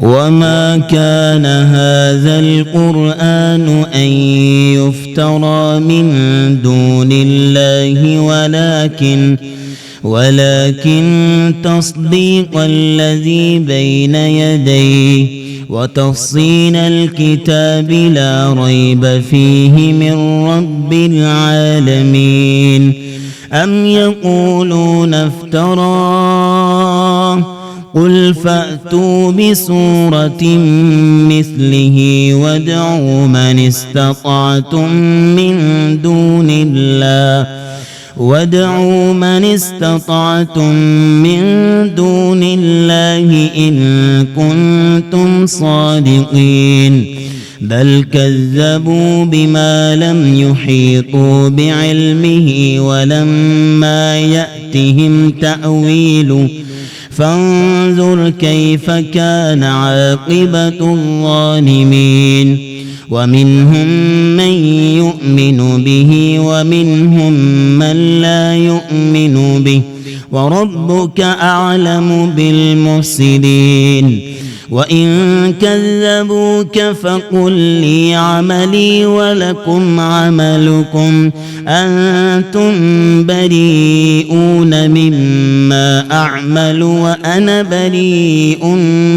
وما كان هذا القرآن أن يفترى من دون الله ولكن تصديق الذي بين يديه وتفصيل الكتاب لا ريب فيه من رب العالمين. أم يقولون افتراه قل فأتوا بسورة مثله وادعوا من استطعتم من دون الله إن كنتم صادقين. بل كذبوا بما لم يحيطوا بعلمه ولما يأتهم تأويله فانظر كيف كان عاقبة الظالمين. ومنهم من يؤمن به ومنهم من لا يؤمن به وربك أعلم بالمفسدين. وإن كذبوك فقل لي عملي ولكم عملكم أنتم بريئون مما أعمل وأنا بريء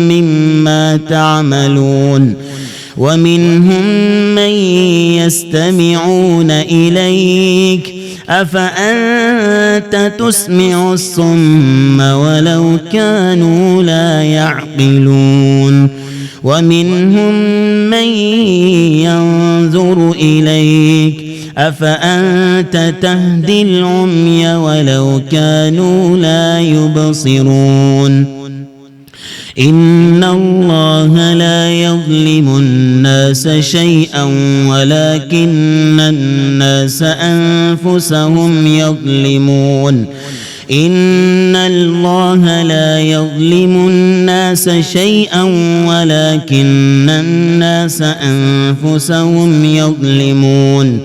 مما تعملون. ومنهم من يستمعون إليك أفأنت تسمع الصم ولو كانوا لا يعقلون. ومنهم من ينظر إليك أفأنت تهدي العمي ولو كانوا لا يبصرون. إن الله لا يظلم الناس شيئا ولكن الناس أنفسهم يظلمون. إن الله لا يظلم الناس شيئا ولكن الناس أنفسهم يظلمون.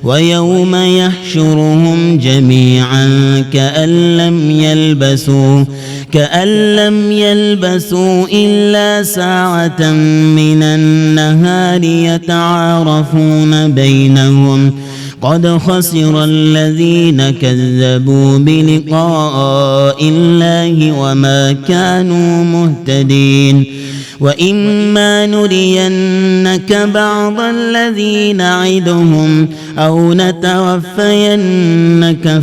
ويوم يحشرهم جميعا كأن لم يلبثوا إلا ساعة من النهار يتعارفون بينهم قد خسر الذين كذبوا بلقاء الله وما كانوا مهتدين. وإما نرينك بعض الذي نعدهم أو نتوفينك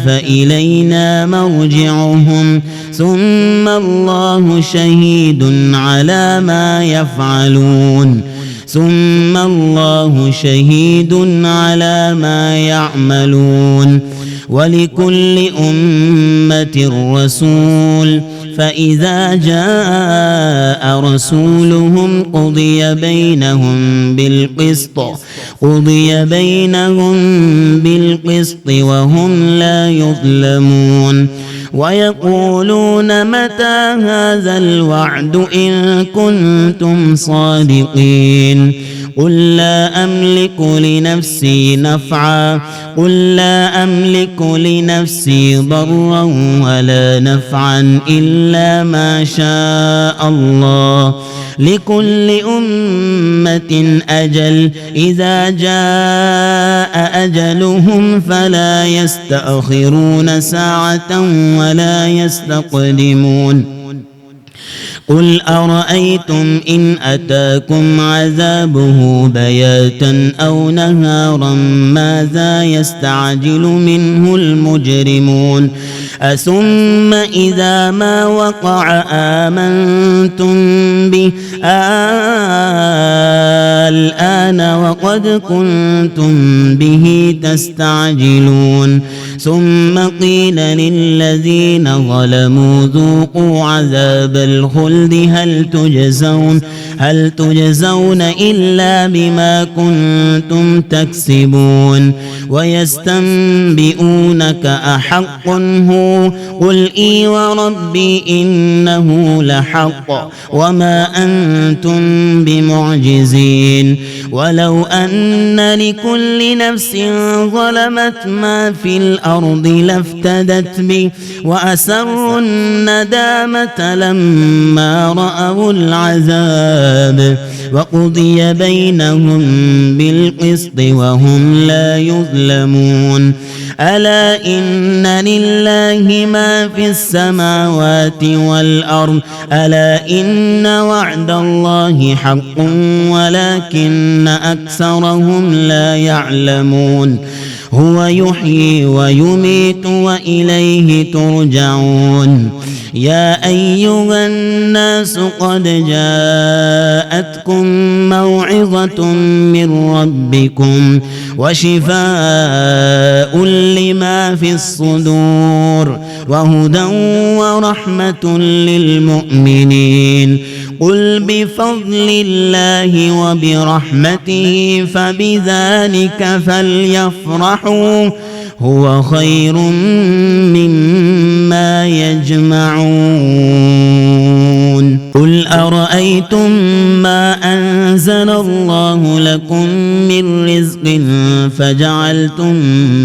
فإلينا مرجعهم ثم الله شهيد على ما يعملون. ولكل أمة رسول فإذا جاء رسولهم قضي بينهم بالقسط وهم لا يظلمون. ويقولون متى هذا الوعد إن كنتم صادقين. قل لا أملك لنفسي ضرا ولا نفعا إلا ما شاء الله. لكل أمة أجل إذا جاء أجلهم فلا يستأخرون ساعة ولا يستقدمون. قل أرأيتم إن أتاكم عذابه بياتا أو نهارا ماذا يستعجل منه المجرمون. أثم إذا ما وقع آمنتم به الآن وقد كنتم به تستعجلون. ثم قيل للذين ظلموا ذوقوا عذاب الخلد هل تجزون إلا بما كنتم تكسبون. ويستنبئونك أحق هو قل إي وربي إنه لحق وما أنتم بمعجزين. ولو أن لكل نفس ظلمت ما في الأرض لافتدت به وأسروا الندامة لما رأوا العذاب وقضي بينهم بالقسط وهم لا يظلمون ألا إن لله ما في السماوات والأرض ألا إن وعد الله حق ولكن أكثرهم لا يعلمون هو يحيي ويميت وإليه ترجعون يا أيها الناس قد جاءتكم موعظة من ربكم وشفاء لما في الصدور وهدى ورحمة للمؤمنين قل بفضل الله وبرحمته فبذلك فليفرحوا هو خير مما يجمعون قل أرأيتم ما أنزل الله لكم من رزق فجعلتم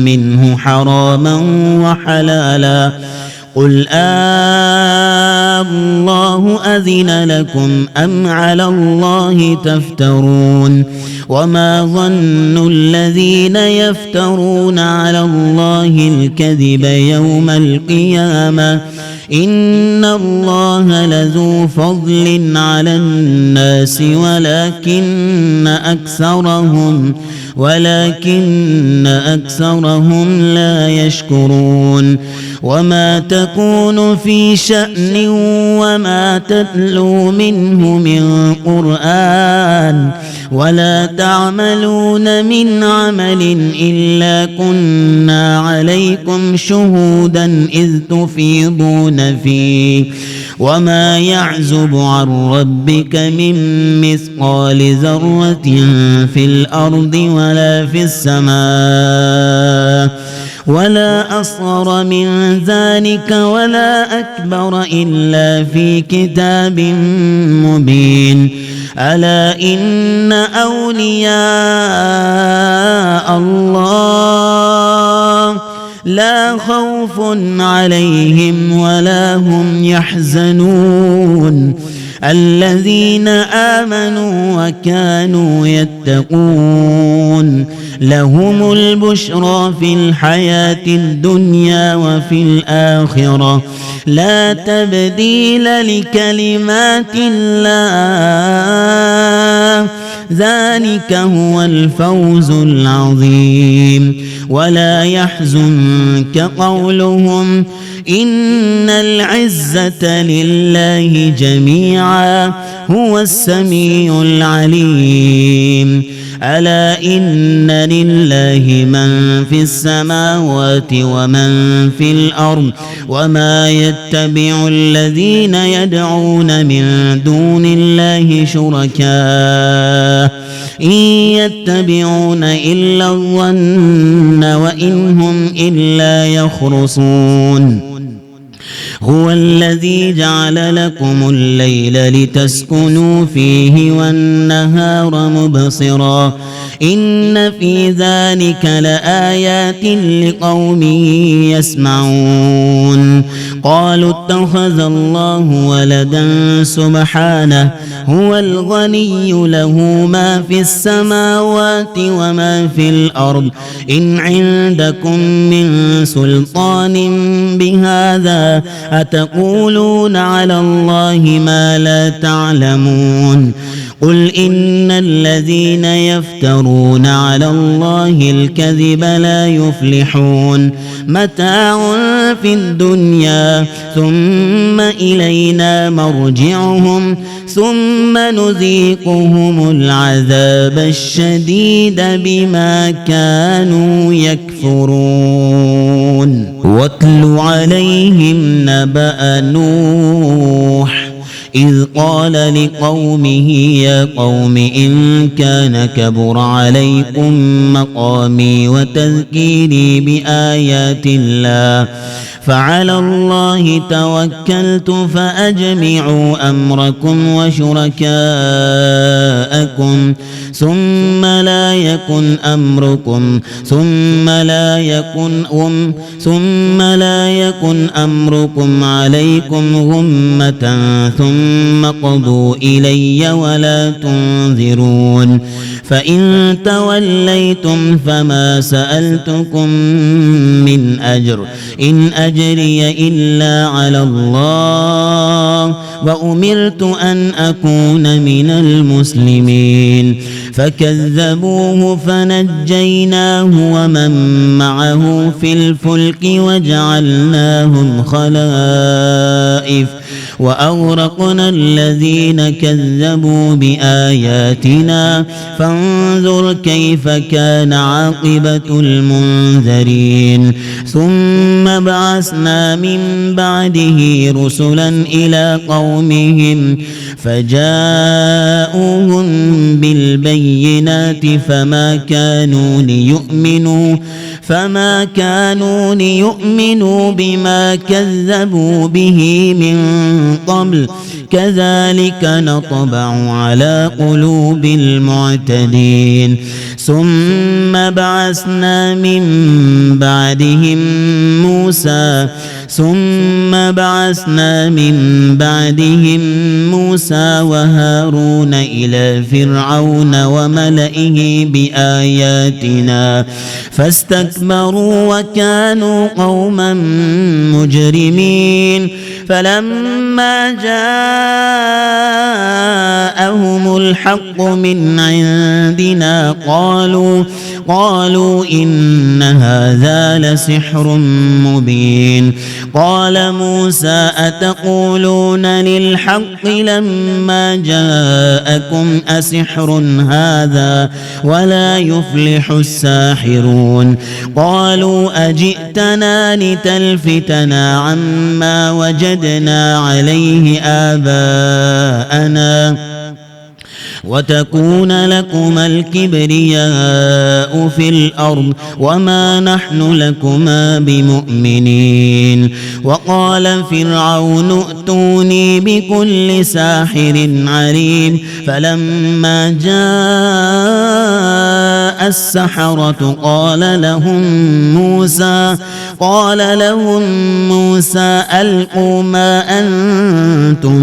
منه حراما وحلالا قل الله أذن لكم أم على الله تفترون وما ظن الذين يفترون على الله الكذب يوم القيامة إن الله لذو فضل على الناس ولكن أكثرهم لا يشكرون وما تكون في شأن وما تتلو منه من قرآن ولا تعملون من عمل إلا كنا عليكم شهودا إذ تفيضون فيه وما يعزب عن ربك من مثقال ذرة في الأرض ولا في السماء ولا أصغر من ذلك ولا أكبر إلا في كتاب مبين ألا إن أولياء الله لا خوف عليهم ولا هم يحزنون الذين آمنوا وكانوا يتقون لهم البشرى في الحياة الدنيا وفي الآخرة لا تبديل لكلمات الله ذلك هو الفوز العظيم ولا يحزنك قولهم إن العزة لله جميعا هو السميع العليم ألا إن لله من في السماوات ومن في الأرض وما يتبع الذين يدعون من دون الله شركاء إن يتبعون إلا الظن وإن هم إلا يخرصون هو الذي جعل لكم الليل لتسكنوا فيه والنهار مبصرا إن في ذلك لآيات لقوم يسمعون قالوا اتخذ الله ولدا سبحانه هو الغني له ما في السماوات وما في الأرض إن عندكم من سلطان بهذا أتقولون على الله ما لا تعلمون قل إن الذين يفترون على الله الكذب لا يفلحون متاع في الدنيا ثم إلينا مرجعهم ثم نذيقهم العذاب الشديد بما كانوا يكفرون واتل عليهم نبأ نوح إذ قال لقومه يا قوم إن كان كبر عليكم مقامي وتذكيري بآيات الله فعلى الله توكلت فأجمعوا أمركم وشركاءكم ثم لا يكن أمركم عليكم غمة ثم قضوا إلي ولا تنذرون فإن توليتم فما سألتكم من أجر إن أجري إلا على الله وأمرت أن أكون من المسلمين فكذبوه فنجيناه ومن معه في الفلك وجعلناهم خلائف وأغرقنا الذين كذبوا بآياتنا فانظر كيف كان عاقبة المنذرين ثم بعثنا من بعده رسلا إلى قومهم فجاءوهم بالبينات فما كانوا ليؤمنوا بما كذبوا به من قبل كذلك نطبع على قلوب المعتدين ثم بعثنا من بعدهم موسى وهارون إلى فرعون وملئه بآياتنا فاستكبروا وكانوا قوما مجرمين فلما جاءهم الحق من عندنا قالوا إن هذا لسحر مبين قال موسى أتقولون للحق لما جاءكم أسحر هذا ولا يفلح الساحرون قالوا أجئتنا لتلفتنا عما وجدنا عليه آباءنا وتكون لكما الكبرياء في الأرض وما نحن لكما بمؤمنين وقال فرعون ائتوني بكل ساحر عليم فلما جاء السحرة قال لهم موسى ألقوا ما أنتم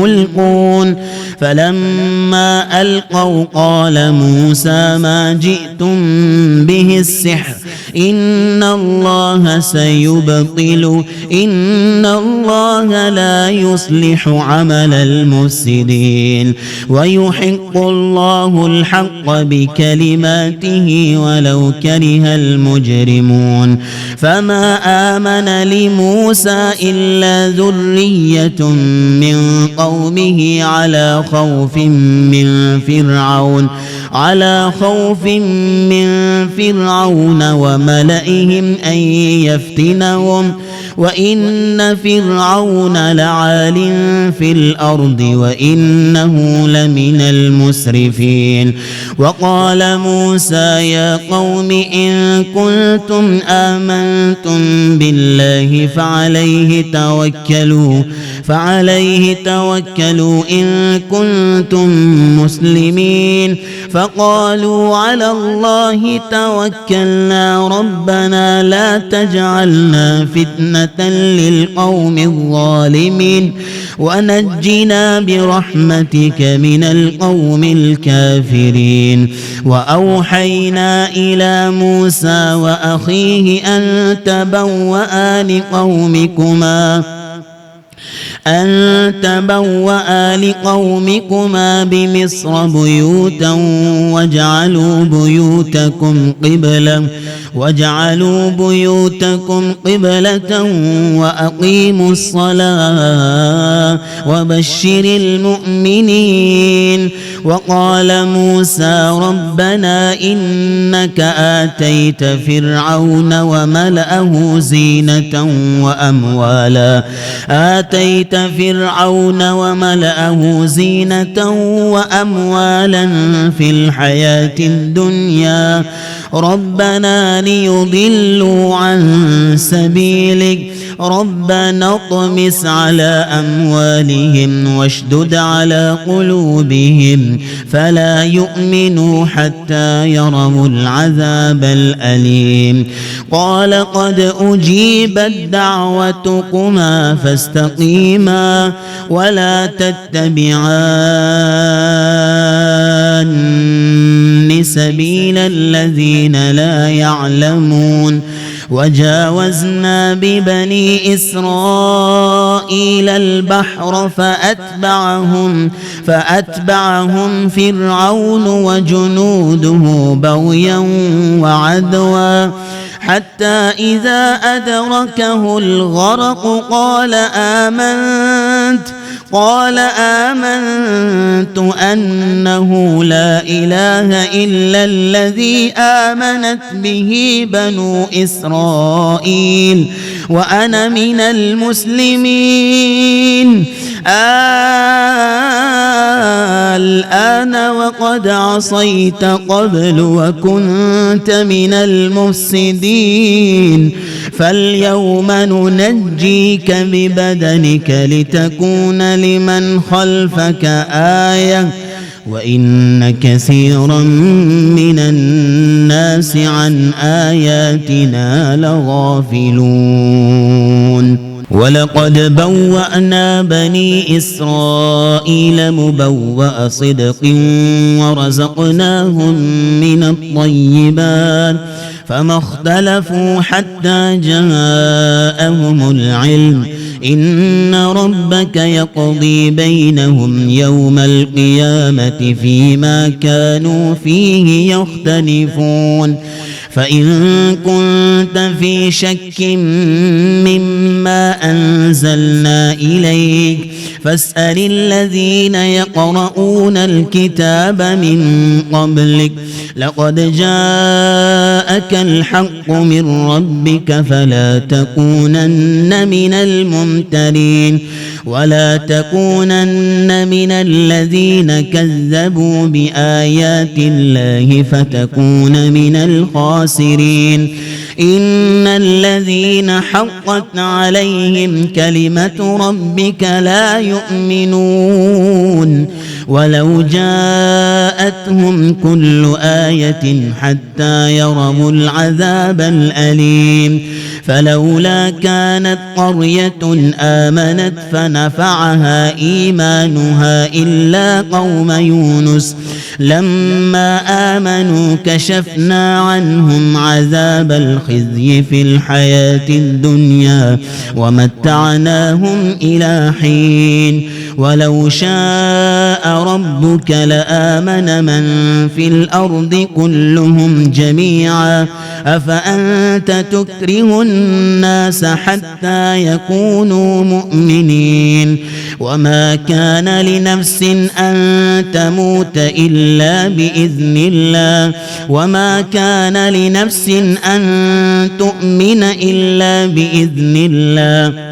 ملقون فلما ألقوا قال موسى ما جئتم به السحر إن الله سيبطل إن الله لا يصلح عمل المفسدين ويحق الله الحق بكلماته ولو كره المجرمون فما آمن لموسى إلا ذرية من قومه على خوف من فرعون وملئهم أن يفتنهم وإن فرعون لعال في الأرض وإنه لمن المسرفين وقال موسى يا قوم إن كنتم آمنتم بالله فعليه توكلوا إن كنتم مسلمين فقالوا على الله توكلنا ربنا لا تجعلنا فتنة للقوم الظالمين ونجنا برحمتك من القوم الكافرين وأوحينا إلى موسى وأخيه أن تبوأ لقومكما بمصر بيوتا واجعلوا بيوتكم قبلة وأقيموا الصلاة وبشر المؤمنين وقال موسى ربنا إنك آتيت فرعون وملأه زينة فرعون وملأه زينة وأموالا في الحياة الدنيا ربنا ليضلوا عن سبيلك ربنا اطمس على أموالهم واشدد على قلوبهم فلا يؤمنوا حتى يروا العذاب الأليم قال قد أجيبت دعوتكما فاستقيما ولا تتبعان سبيل الذين لا يعلمون وجاوزنا ببني إسرائيل البحر فأتبعهم فرعون وجنوده بغيا وعدوا حتى إذا أدركه الغرق قال آمنت أنه لا إله إلا الذي آمنت به بنو إسرائيل وأنا من المسلمين الآن وقد عصيت قبل وكنت من المفسدين فاليوم ننجيك ببدنك لتكون لمن خلفك آية وإن كثيرا من الناس عن آياتنا لغافلون ولقد بوأنا بني إسرائيل مبوأ صدق ورزقناهم من الطيبات فما اختلفوا حتى جاءهم العلم إن ربك يقضي بينهم يوم القيامة فيما كانوا فيه يختلفون فإن كنت في شك مما أنزلنا إليك فاسأل الذين يقرؤون الكتاب من قبلك لقد جاءك الحق من ربك فلا تكونن من الممترين ولا تكونن من الذين كذبوا بآيات الله فتكون من الخاسرين إن الذين حقت عليهم كلمة ربك لا يؤمنون ولو جاءتهم كل آية حتى يروا العذاب الأليم فلولا كانت قرية آمنت فنفعها إيمانها إلا قوم يونس لما آمنوا كشفنا عنهم عذاب الخزي في الحياة الدنيا ومتعناهم إلى حين ولو شاء ربك لآمن من في الأرض كلهم جميعا أفأنت تكره الناس حتى يكونوا مؤمنين وما كان لنفس أن تموت إلا بإذن الله وما كان لنفس أن تؤمن إلا بإذن الله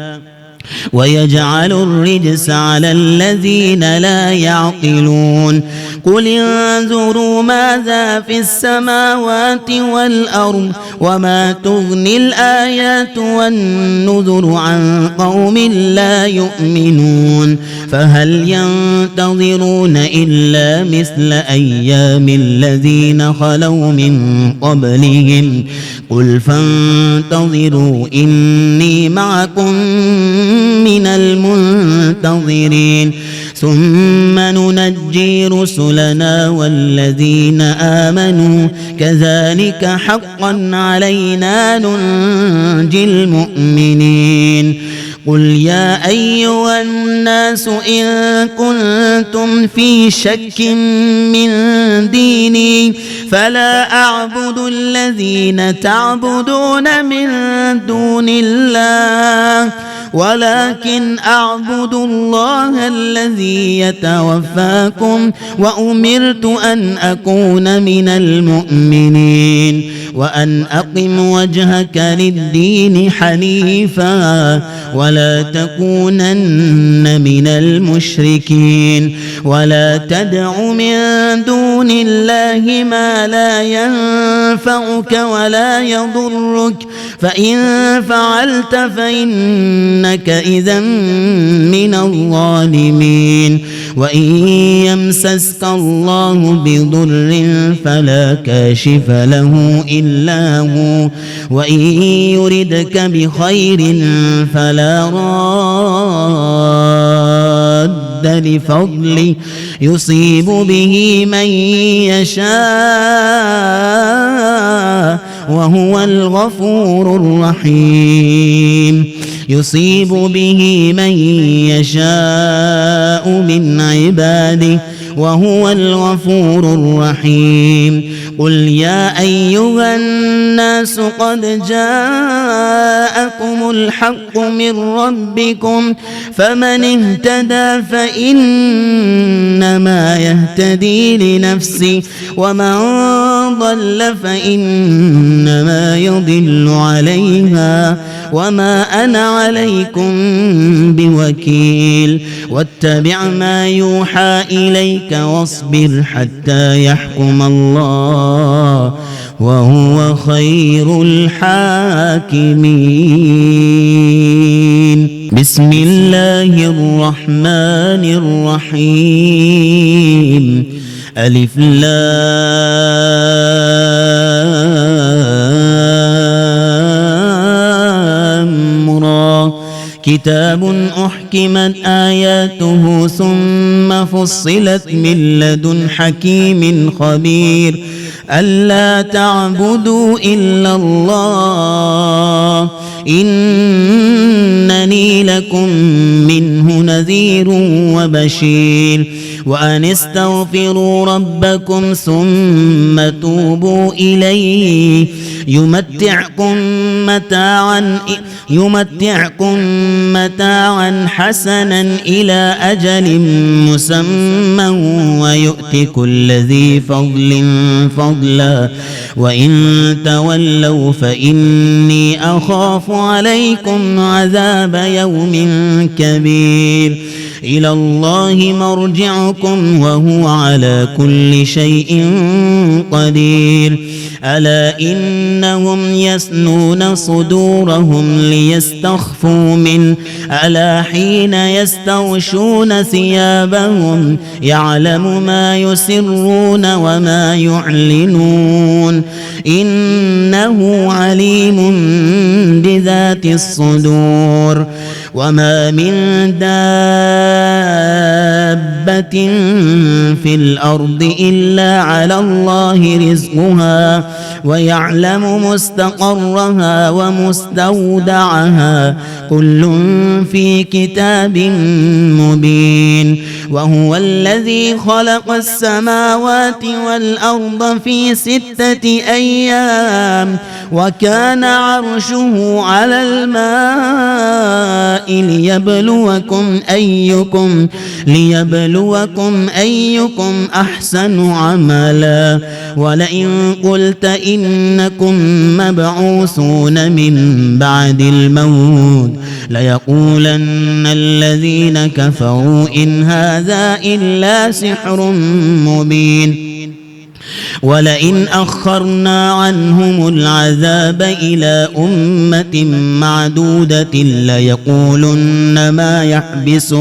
ويجعل الرجس على الذين لا يعقلون قل انظروا ماذا في السماوات والأرض وما تغني الآيات والنذر عن قوم لا يؤمنون فهل ينتظرون إلا مثل أيام الذين خلوا من قبلهم قل فانتظروا إني معكم من المنتظرين ثم ننجي رسلنا والذين آمنوا كذلك حقا علينا ننجي المؤمنين قل يا أيها الناس إن كنتم في شك من ديني فلا أعبد الذين تعبدون من دون الله ولكن أعبد الله الذي يتوفاكم وأمرت أن أكون من المؤمنين وأن أقم وجهك للدين حنيفا ولا تكونن من المشركين ولا تدع من دون الله ما لا ينفعك ولا يضرك فإن فعلت فإنك إذا من الظالمين وإن يمسسك الله بضر فلا كاشف له إلا هو وإن يردك بخير فلا راد لفضله يصيب به من يشاء وهو الغفور الرحيم يصيب به من يشاء من عباده وهو الغفور الرحيم قل يا أيها الناس قد جاءكم الحق من ربكم فمن اهتدى فإنما يهتدي لنفسه ومن ضل فإنما يضل عليها وما أنا عليكم بوكيل واتبع ما يوحى إليك واصبر حتى يحكم الله وهو خير الحاكمين بسم الله الرحمن الرحيم ألف لام را كتاب أحكمت آياته ثم فصلت من لدن حكيم خبير ألا تعبدوا إلا الله إنني لكم منه نذير وبشير وأن استغفروا ربكم ثم توبوا إليه يمتعكم متاعا حسنا إلى أجل مسمى ويؤت كل ذي فضل فضلا وإن تولوا فإني أخاف عليكم عذاب يوم كبير إلى الله مرجعكم وهو على كل شيء قدير ألا إنهم يثنون صدورهم ليستخفوا منه ألا حين يستغشون ثيابهم يعلم ما يسرون وما يعلنون إنه عليم بذات الصدور وما من دابة في الأرض إلا على الله رزقها ويعلم مستقرها ومستودعها كل في كتاب مبين وهو الذي خلق السماوات والأرض في 6 أيام وكان عرشه على الماء ليبلوكم أيكم أحسن عملا ولئن قلت إنكم مبعوثون من بعد الموت ليقولن الذين كفروا إن هذا إلا سحر مبين ولئن أخرنا عنهم العذاب إلى أمة معدودة ليقولن ما يحبس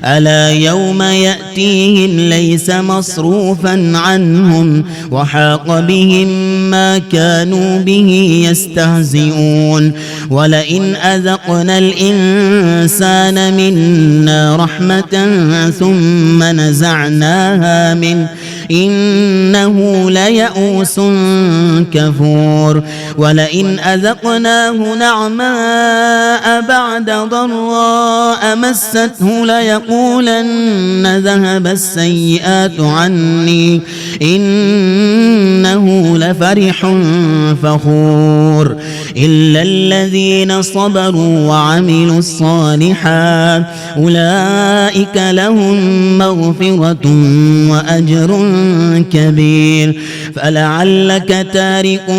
ألا يوم يأتيهم ليس مصروفا عنهم وحاق بهم ما كانوا به يستهزئون ولئن أذقنا الإنسان منا رحمة ثم نزعناها منه إنه ليئوس كفور ولئن أذقناه نعماء بعد ضراء مسته ليقولن ذهب السيئات عني إنه لفرح فخور إلا الذين صبروا وعملوا الصالحات أولئك لهم مغفرة وأجر كبير فلعلك تارك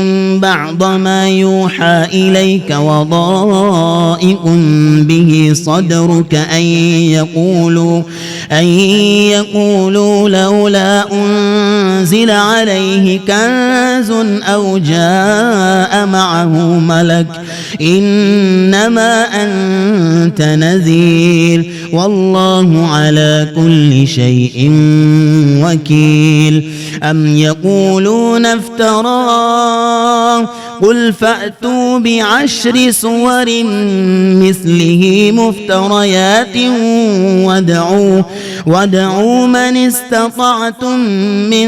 بعض ما يوحى إليك وضائق به صدرك أن يقولوا لولا أنزل عليه كنز أو جاء معه ملك إنما أنت نذير والله على كل شيء وكيل أم يقولون افتراه قل فأتوا بعشر سور مثله مفتريات وادعوا من استطعتم من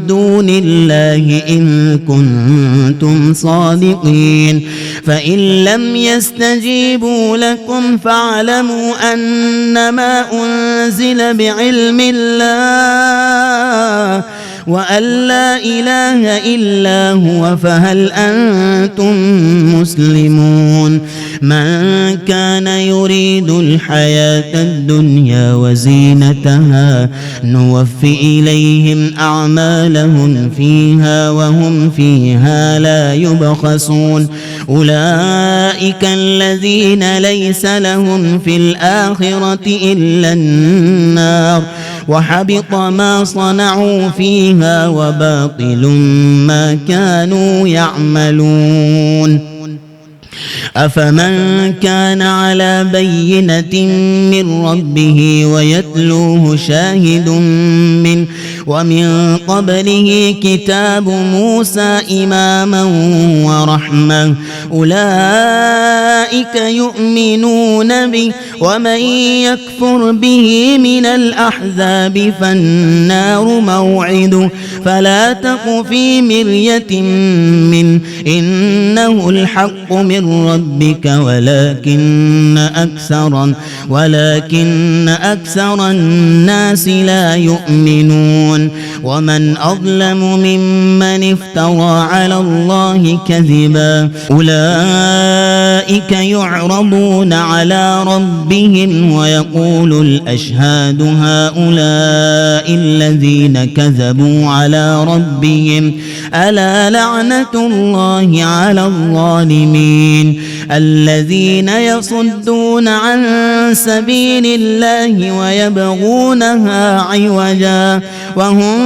دون الله إن كنتم صادقين فإن لم يستجيبوا لكم فاعلموا أنما أنزل بعلم الله وأن لا إله إلا هو فهل أنتم مسلمون من كان يريد الحياة الدنيا وزينتها نوفي إليهم أعمالهم فيها وهم فيها لا يبخسون أولئك الذين ليس لهم في الآخرة إلا النار وحبط ما صنعوا فيها وباطل ما كانوا يعملون أفمن كان على بينة من ربه ويتلوه شاهد منه ومن قبله كتاب موسى إماما ورحمة أولئك يؤمنون به ومن يكفر به من الأحزاب فالنار موعده فلا تق في مرية منه إنه الحق من ربك ولكن أكثر الناس لا يؤمنون ومن أظلم ممن افترى على الله كذبا أولئك يعرضون على ربهم ويقول الأشهاد هؤلاء الذين كذبوا على ربهم ألا لعنة الله على الظالمين الذين يصدون عن سبيل الله ويبغونها عوجا وهم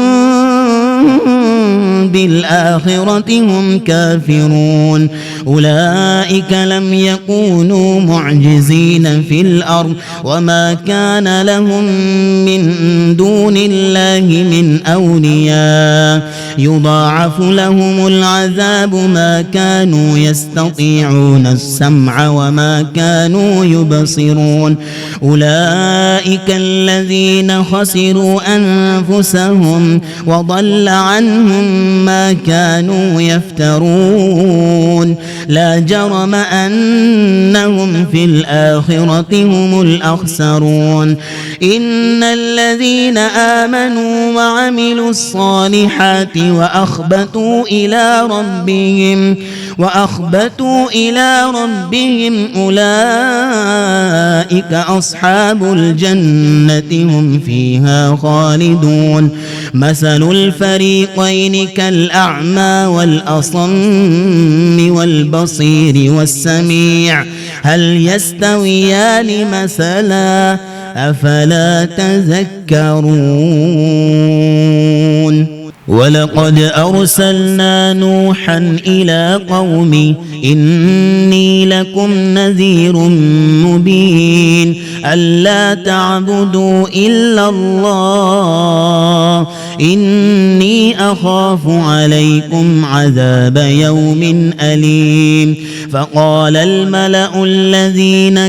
بالآخرة هم كافرون أولئك لم يكونوا معجزين في الأرض وما كان لهم من دون الله من أولياء يضاعف لهم العذاب ما كانوا يستطيعون السمع وما كانوا يبصرون أولئك الذين خسروا أنفسهم وضل عنهم ما كانوا يفترون لا جرم أنهم في الآخرة هم الأخسرون إن الذين آمنوا وعملوا الصالحات وأخبتوا إلى ربهم أولئك أصحاب الجنة هم فيها خالدون مثل الفريقين كالأعمى والأصم والبصير والسميع هل يستويان مثلا أفلا تذكرون ولقد أرسلنا نوحا إلى قومه إني لكم نذير مبين ألا تعبدوا إلا الله إني أخاف عليكم عذاب يوم أليم فقال الملأ الذين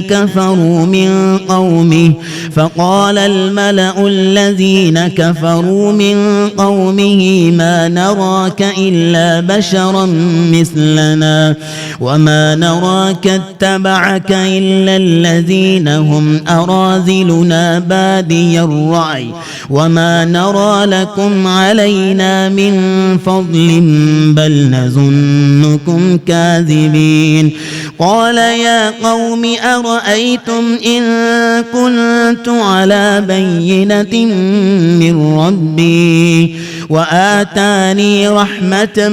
كفروا من قومه ما نراك إلا بشرا مثلنا وما نراك اتبعك إلا الذين هم أراذلنا بادي الرأي وما نرى لكم علينا من فضل بل نظنكم كاذبين. قال يا قوم أرأيتم إن كنت على بينة من ربي وآتاني رحمة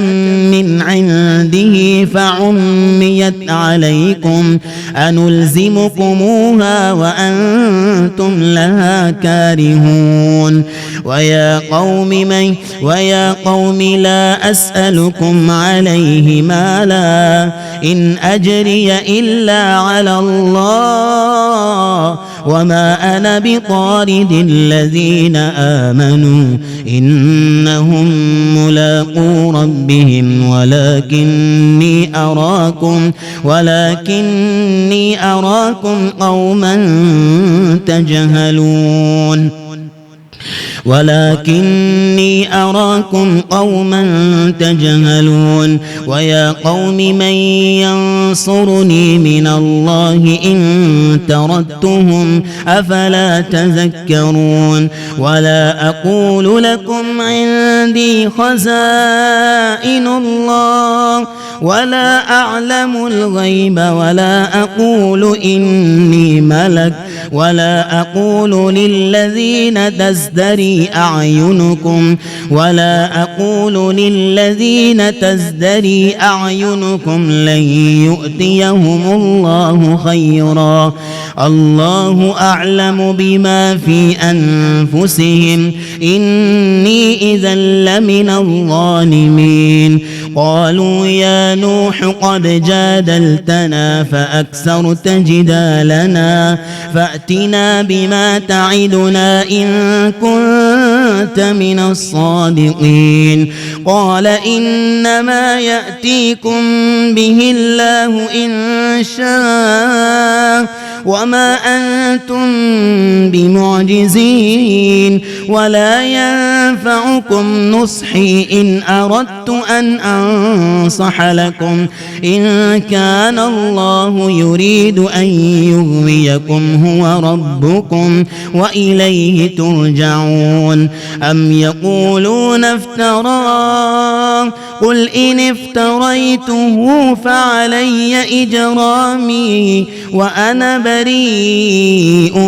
من عنده فعميت عليكم أنلزمكموها وأنتم لها كارهون. ويا قوم لا أسألكم عليه مالا إن أجري إلا على الله وما أنا بطارد الذين آمنوا إنهم ملاقو ربهم ولكني أراكم قوما تجهلون. ويا قوم من ينصرني من الله إن تردتهم أفلا تذكرون. ولا أقول لكم عندي خزائن الله ولا أعلم الغيب ولا أقول إني ملك ولا أقول للذين تزدري أعينكم لن يؤتيهم الله خيرا الله أعلم بما في أنفسهم إني إذا لمن الظالمين. قالوا يا نوح قد جادلتنا فأكثرت جدالنا فأتنا بما تعدنا إن كنت من الصادقين. قال إنما يأتيكم به الله إن شاء وما أنتم بمعجزين ولا ينفعكم نصحي إن أردت أن أنصح لكم إن كان الله يريد أن يغويكم هو ربكم وإليه ترجعون. أم يقولون افتراه قل إن افتريته فعلي إجرامي وأنا بريء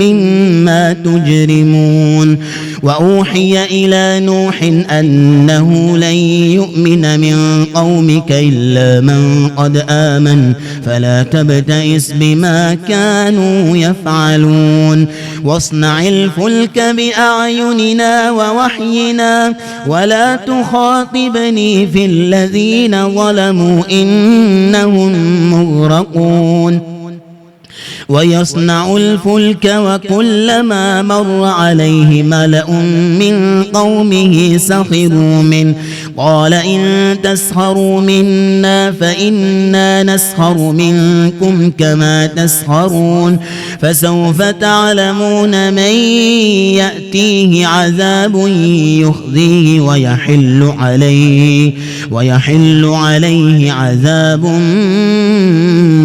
مما تجرمون. وأوحي إلى نوح أنه لن يؤمن من قومك إلا من قد آمن فلا تبتئس بما كانوا يفعلون. واصنع الفلك بأعيننا ووحينا ولا تخاطبني في الذين ظلموا إنهم مغرقون. ويصنع الفلك وكلما مر عليه ملأ من قومه سخروا منه قال إن تسخروا منا فإنا نسخر منكم كما تسخرون. فسوف تعلمون من يأتيه عذاب يخزيه ويحل عليه عذاب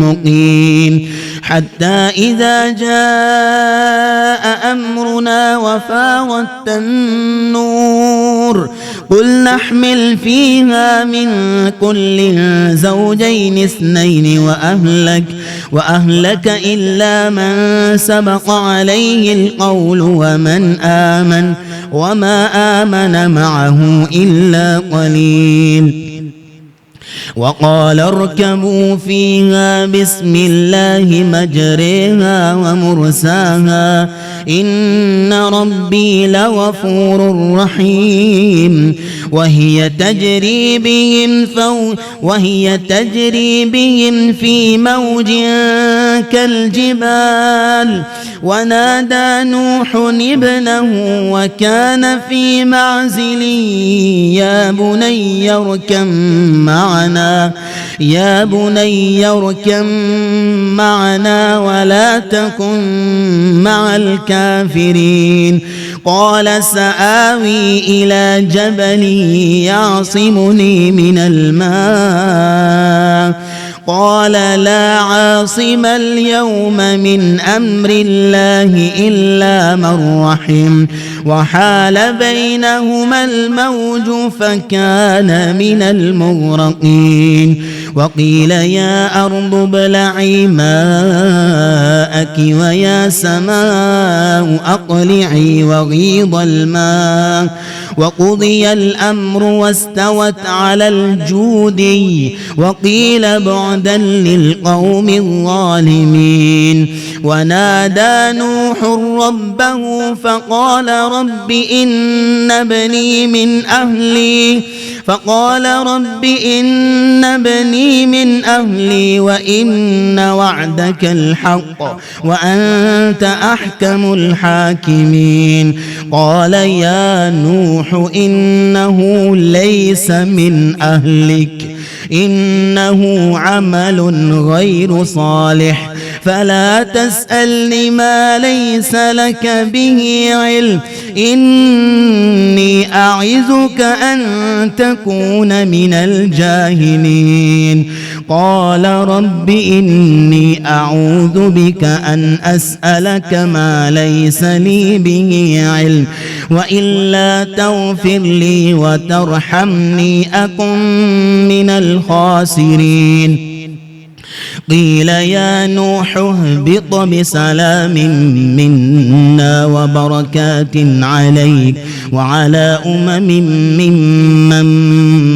مقيم. حتى إذا جاء أمرنا وفاضت النور قل نحمل فيها من كل زوجين اثنين وأهلك إلا من سبق عليه القول وما آمن معه إلا قليل. وقال اركبوا فيها بسم الله مجريها ومرساها إن ربي لغفور رحيم. وهي تجري بهم في موج كالجبال ونادى نوح ابنه وكان في معزل يا بني اركب معنا ولا تكن مع الكافرين قال سآوي إلى جبل يعصمني من الماء قال لا عاصم اليوم من أمر الله إلا من رحم وحال بينهما الموج فكان من المغرقين وقيل يا أرض ابلعي ماءك ويا سماء أقلعي وغيض الماء وقضي الأمر واستوت على الجودي وقيل بعدا للقوم الظالمين ونادى نوح ربه فقال رب إن ابني من أهلي وإن وعدك الحق وأنت أحكم الحاكمين قال يا نوح إنه ليس من أهلك إنه عمل غير صالح فلا تسألني ما ليس لك به علم إني أعظك أن تكون من الجاهلين قال رب إني أعوذ بك أن أسألك ما ليس لي به علم وإلا تغفر لي وترحمني أكن من الخاسرين قيل يا نوح اهبط بسلام منا وبركات عليك وعلى ممن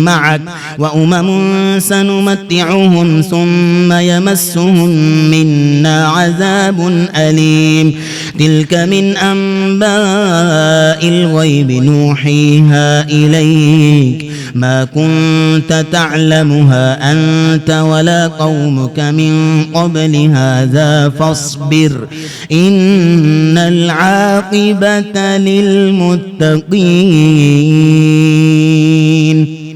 معك وأمم سنمتعهم ثم يمسهم منا عذاب أليم تلك من أنباء الغيب نوحيها إليك ما كنت تعلمها أنت ولا قومك من قبل هذا فاصبر إن العاقبة للمتقين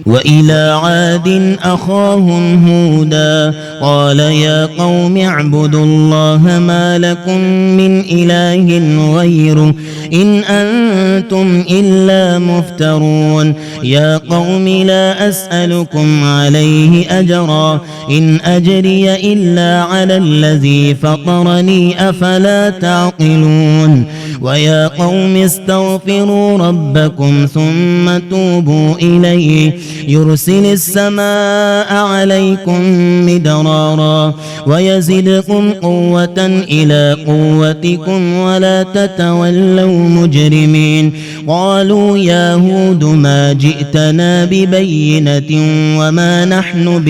وإلى عاد أخاهم هودا قال يا قوم اعبدوا الله ما لكم من إله غيره إن أنتم إلا مفترون يا قوم لا أسألكم عليه أجرا إن أجري إلا على الذي فطرني أفلا تعقلون ويا قوم استغفروا ربكم ثم توبوا إليه يرسل السماء عليكم مدرارا ويزدكم قوة إلى قوتكم ولا تتولوا مجرمين قالوا يا هود ما جئتنا ببينة وما نحن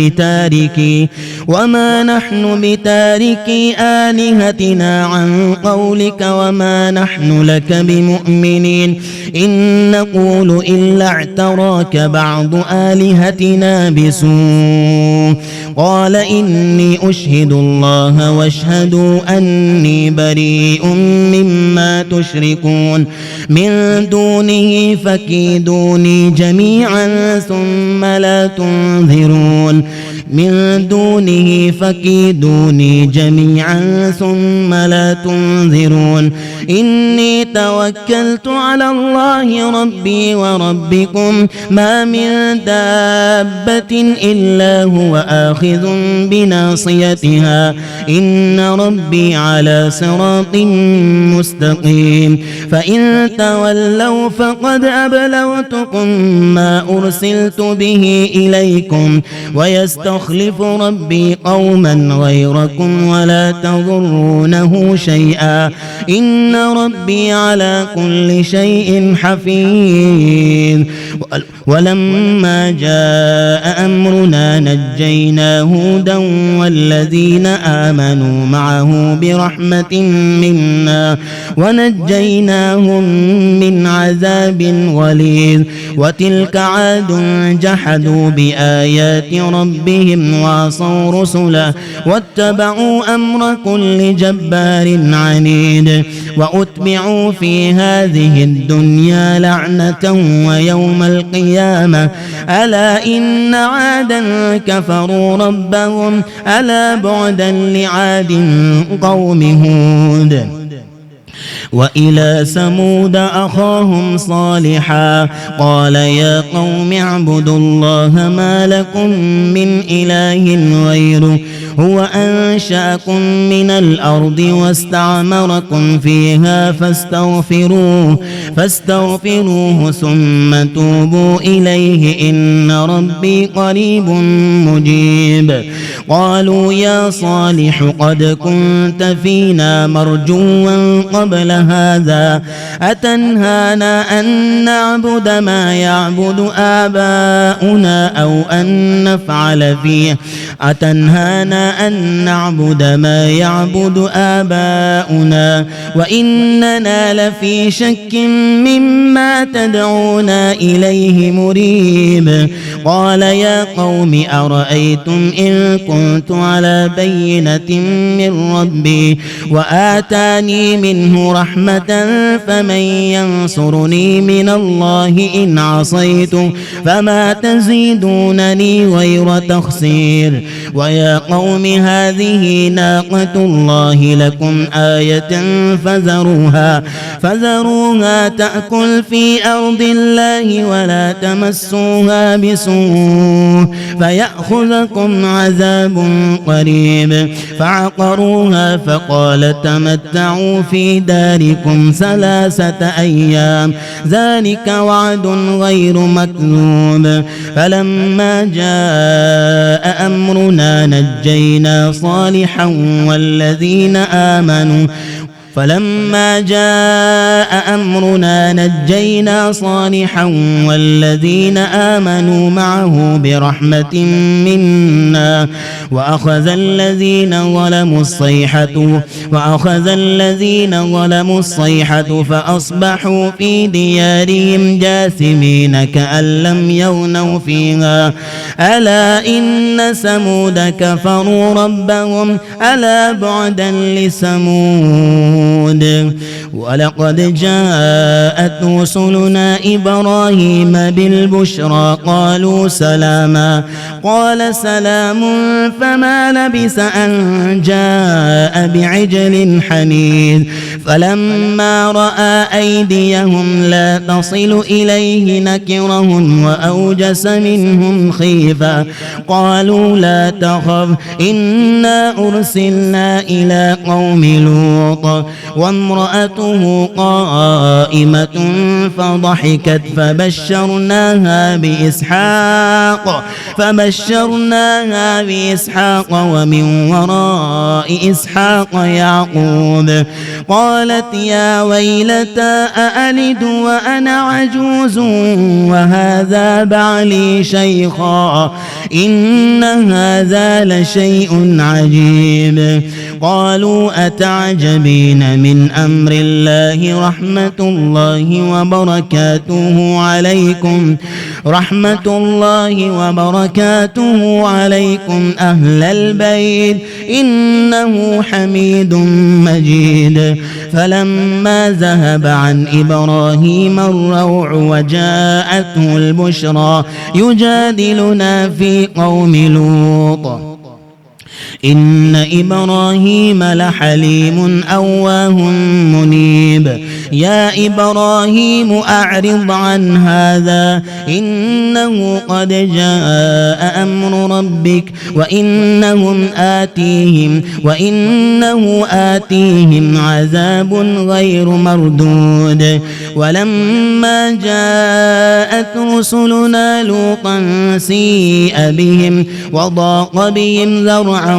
بتاركي آلهتنا عن قولك وما نحن لك بمؤمنين إن نقول إلا اعتراك بعض آلهتنا بسوء قال إني أشهد الله واشهدوا أني بريء مما تشركون من دونه فكيدوني جميعا ثم لا تنظرون إني توكلت على الله ربي وربكم ما من دابة إلا هو آخذ بناصيتها إن ربي على صراط مستقيم فإن تولوا فقد أبلغتكم ما أرسلت به إليكم ويستخلف ربي قوما غيركم ولا تضرونه شيئا إن ربي على كل شيء حفيظ ولما جاء أمرنا نجينا هودا والذين آمنوا معه برحمة منا ونجيناهم من عذاب غليظ وتلك عاد جحدوا بآيات ربهم وعصوا رسله واتبعوا أمر كل جبار عنيد وأتبعوا في هذه الدنيا لعنة ويوم القيامة ألا إن عادا كفروا ربهم ألا بعدا لعاد قوم هود وإلى ثمود أخاهم صالحا قال يا قوم اعبدوا الله ما لكم من إله غيره هو أنشأكم من الأرض واستعمركم فيها فاستغفروه ثم توبوا إليه إن ربي قريب مجيب قالوا يا صالح قد كنت فينا مرجوا قبل هذا أتنهانا أن نعبد ما يعبد آباؤنا أو أن نفعل فيه آباؤنا وإننا لفي شك مما تدعونا إليه مريب قال يا قوم أرأيتم إن كنت على بينة من ربي وآتاني منه رحمة فمن ينصرني من الله إن عصيته فما تزيدونني غير تخسير ويا قوم هذه ناقة الله لكم آية فذروها تأكل في أرض الله ولا تمسوها بسوء فيأخذكم عذاب قريب فعقروها فقال تمتعوا في داركم 3 أيام ذلك وعد غير مكذوب فلما جاء أمرنا نجينا صالحا والذين آمنوا معه برحمة منا وأخذ الذين ظلموا الصيحة فأصبحوا في ديارهم جاثمين كأن لم يغنوا فيها ألا إن ثمود كفروا ربهم ألا بعدا لثمود ولقد جاءت رسلنا إبراهيم بالبشرى قالوا سلاما قال سلام فما لبث أن جاء بعجل حنيذ فلما رأى أيديهم لا تصل إليه نكرهم وأوجس منهم خيفة قالوا لا تخف إنا أرسلنا إلى قوم لوط وامرأته قائمة فضحكت فبشرناها بإسحاق ومن وراء إسحاق يعقوب قالت يا ويلتى أألد وأنا عجوز وهذا بعلي شيخا إن هذا لشيء عجيب قالوا أتعجبين من أمر الله رحمة الله وبركاته عليكم أهل البيت إنه حميد مجيد فلما ذهب عن إبراهيم الروع وجاءته البشرى يجادلنا في قوم لوط إن إبراهيم لحليم أواه منيب يا إبراهيم أعرض عن هذا إنه قد جاء أمر ربك وإنه آتيهم عذاب غير مردود ولما جاءت رسلنا لوطا سيء بهم وضاق بهم ذرعا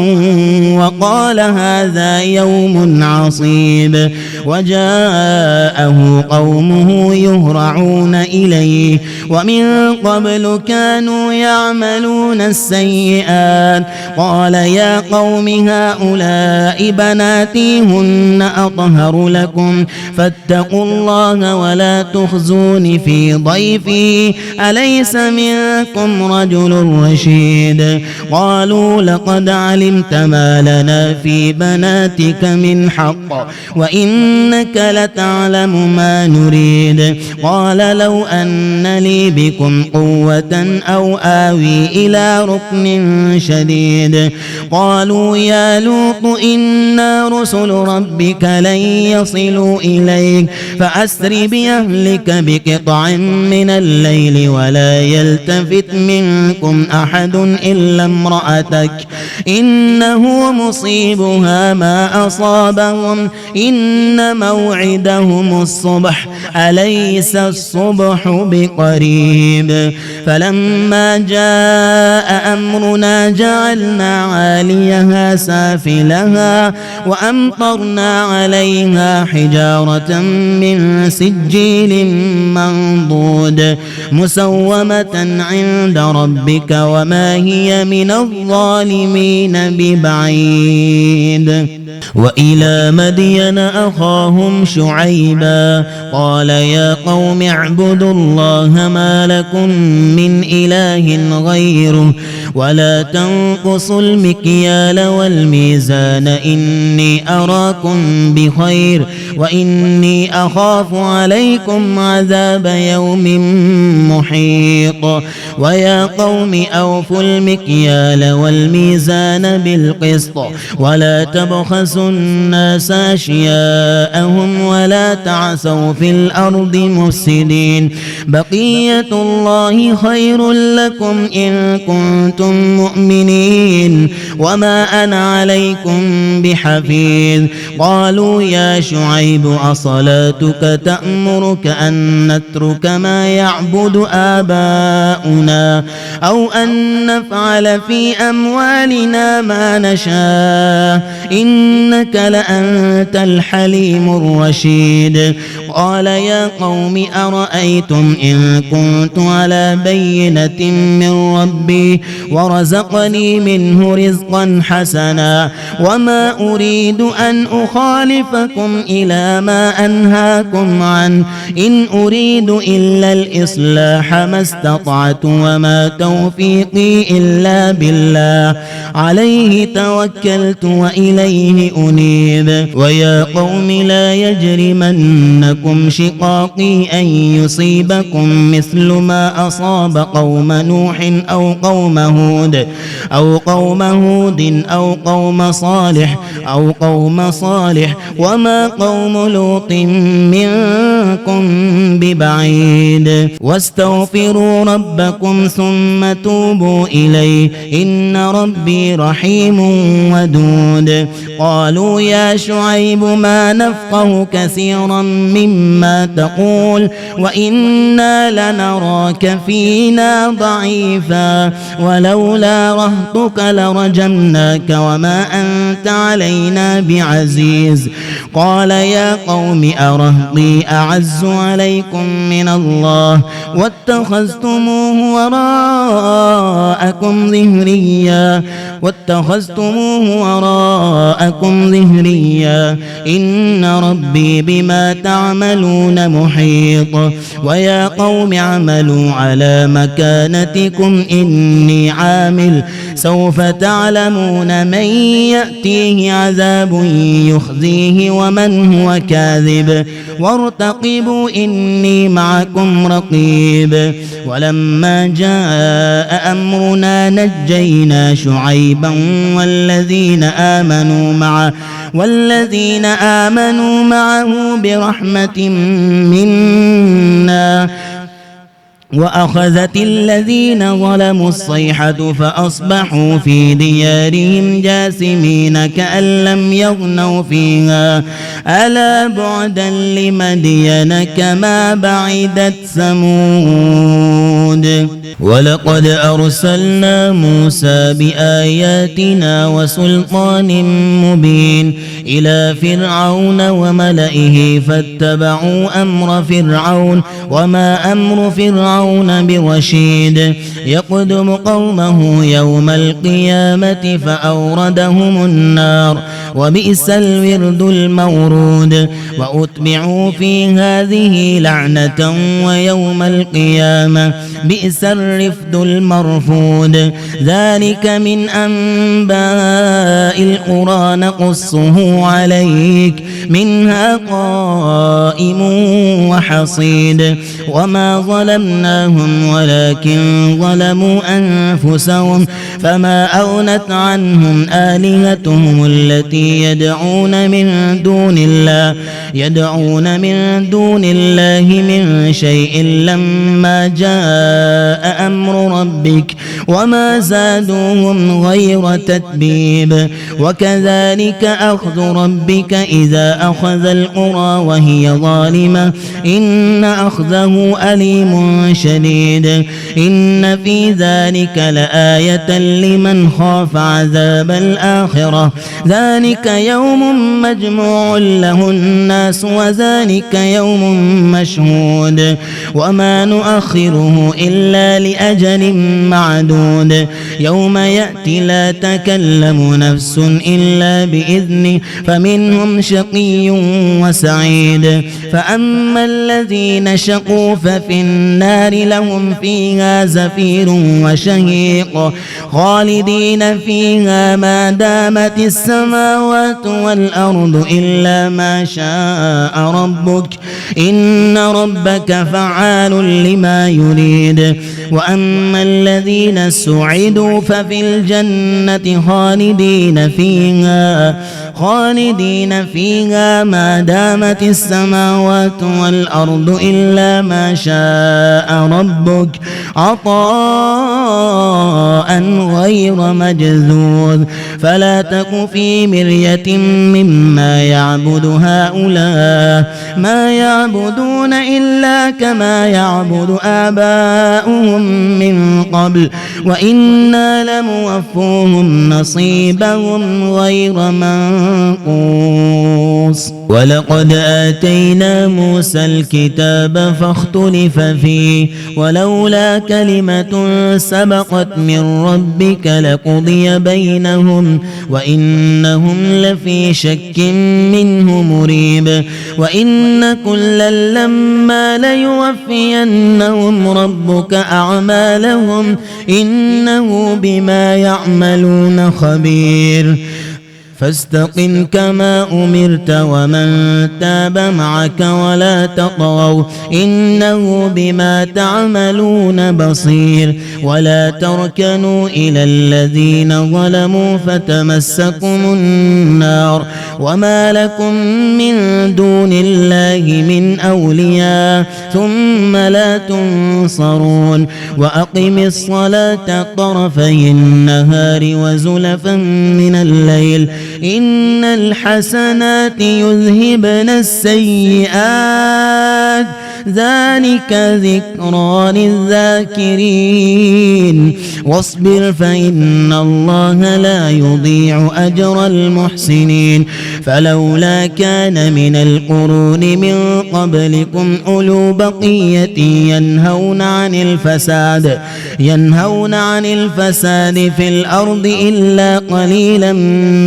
وقال هذا يوم عصيب وجاءه قومه يهرعون إليه ومن قبل كانوا يعملون السيئات قال يا قوم هؤلاء بناتي هن أطهر لكم فاتقوا الله ولا تخزون في ضيفي أليس منكم رجل رشيد قالوا لقد علمت ما لنا في بناتك من حق وإنك لتعلم ما نريد قال لو أن لي بكم قوة أو آوي إلى ركن شديد قالوا يا لوط إنا رسل ربك لن يصلوا إليك فأسر بأهلك بقطع من الليل ولا يلتفت منكم أحد إلا امرأتك إنه مصيبها ما أصابهم إن موعدهم الصبح أليس الصبح بقريب فلما جاء أمرنا جعلنا عاليها سافلها وأمطرنا عليها حجارة من سجيل منضود مسومة عند ربك وما هي من الظالمين ببعيد وإلى مدين أخاهم شعيبا قال يا قوم اعبدوا الله ما لكم من إله غيره ولا تنقصوا المكيال والميزان إني أراكم بخير وإني أخاف عليكم عذاب يوم محيط ويا قوم أوفوا المكيال والميزان بالقسط ولا تبخسوا الناس أشياءهم ولا تعثوا في الأرض مفسدين بقية الله خير لكم إن كنتم مؤمنين وما أنا عليكم بحفيظ قالوا يا شعيب أصلاتك تأمرك أن نترك ما يعبد آباؤنا أو أن نفعل في أموالنا ما نشاء إنك لأنت الحليم الرشيد قال يا قوم أرأيتم إن كنت على بينة من ربي ورزقني منه رزقا حسنا وما أريد أن أخالفكم إلى ما أنهاكم عنه إن أريد إلا الإصلاح ما استطعت وما توفيقي إلا بالله عليه توكلت وإليه أنيب ويا قوم لا يجرمنكم شقاقي أن يصيبكم مثل ما أصاب قوم نوح أو قوم هود أو قوم صالح وما قوم لوط منكم ببعيد واستغفروا ربكم ثم توبوا إليه إن ربي رحيم ودود قالوا يا شعيب ما نفقه كثيرا مما تقول وإنا لنراك فينا ضعيفا ولولا رهطك لرجمناك وما أنت علينا بعزيز قال يا قوم أرهطي أعز عليكم من الله واتخذتموه وراءكم ظهريا إن ربي بما تعملون محيط ويا قوم اعملوا على مكانتكم إني عامل سوف تعلمون من يأتيه عذاب يخزيه ومن هو كاذب وارتقبوا إني معكم رقيب ولما جاء أمرنا نجينا شعيبا والذين آمنوا معه برحمة منا وأخذت الذين ظلموا الصيحة فأصبحوا في ديارهم جاثمين كأن لم يغنوا فيها ألا بعدا لمدين كما بعدت ثمود ولقد أرسلنا موسى بآياتنا وسلطان مبين إلى فرعون وملئه فاتبعوا أمر فرعون وما أمر فرعون برشيد يقدم قومه يوم القيامة فأوردهم النار وبئس الورد المورود وأتبعوا في هذه لعنة ويوم القيامة بئس الرفد المرفود ذلك من أنباء القرى نقصه عليك منها قائم وحصيد وما ظلمناهم ولكن ظلموا أنفسهم فما أغنت عنهم آلهتهم التي يدعون من دون الله من شيء لما جاء أمر ربك وما زادوهم غير تتبيب وكذلك أخذ ربك إذا أخذ القرى وهي ظالمة إن أخذه أليم شديد إن في ذلك لآية لمن خاف عذاب الآخرة ذلك يوم مجموع له الناس وذلك يوم مشهود وما نؤخره إلا لأجل معدود يوم يأتي لا تكلم نفس إلا بإذنه فمنهم شقي وسعيد فأما الذين شقوا ففي النار لهم فيها زفير وشهيق خالدين فيها ما دامت السماوات والأرض إلا ما شاء ربك إن ربك فعال لما يريد وأما الذين سعدوا ففي الجنة خالدين فيها ما دامت السماوات والأرض إلا ما شاء ربك عطاء غير مجذوذ فلا تك في مرية مما يعبد هؤلاء ما يعبدون إلا كما يعبد آباؤهم من قبل وإنا لموفوهم نصيبهم غير منقوص ولقد آتينا موسى الكتاب فاختلف فيه ولولا كلمة سبقت من ربك لقضي بينهم وإنهم لفي شك منه مريب وإن كلا لما ليوفينهم ربك أعمالهم إنه بما يعملون خبير فاستقم كما أمرت ومن تاب معك ولا تطغوا إنه بما تعملون بصير ولا تركنوا إلى الذين ظلموا فتمسكم النار وما لكم من دون الله من أولياء ثم لا تنصرون وأقم الصلاة طرفي النهار وزلفا من الليل إن الحسنات يذهبن السيئات ذلك ذكرى للذاكرين واصبر فإن الله لا يضيع أجر المحسنين فلولا كان من القرون من قبلكم أولو بقية ينهون عن الفساد في الأرض إلا قليلا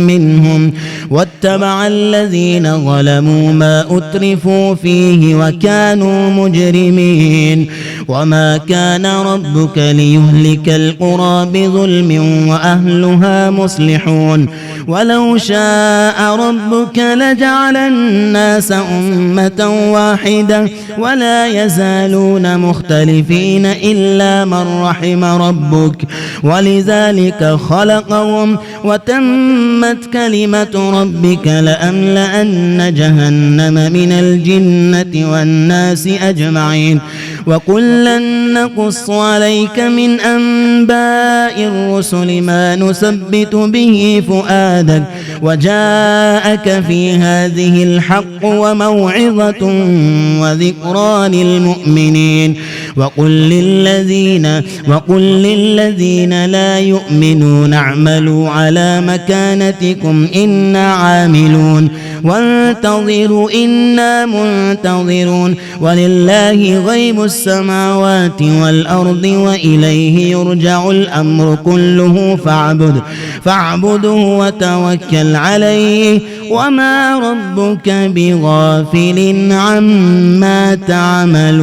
منهم واتبع الذين ظلموا ما أترفوا فيه وكانوا مجرمين وما كان ربك ليهلك القرى بظلم وأهلها مصلحون ولو شاء ربك لجعل الناس أمة واحدة ولا يزالون مختلفين إلا من رحم ربك ولذلك خلقهم وتمت كلمة ربك لأملأن جهنم من الجنة والناس أجمعين وكلا نقص عليك من أنباء الرسل ما نثبت به فؤادك وجاءك في هذه الحق وموعظة وذكرى للمؤمنين وقل للذين لا يؤمنون اعملوا على مكانتكم إنا عاملون وانتظروا إنا منتظرون ولله غيب السماوات والأرض وإليه يرجع الأمر كله فاعبده وتوكل عليه وما ربك بغافل عما تعملون.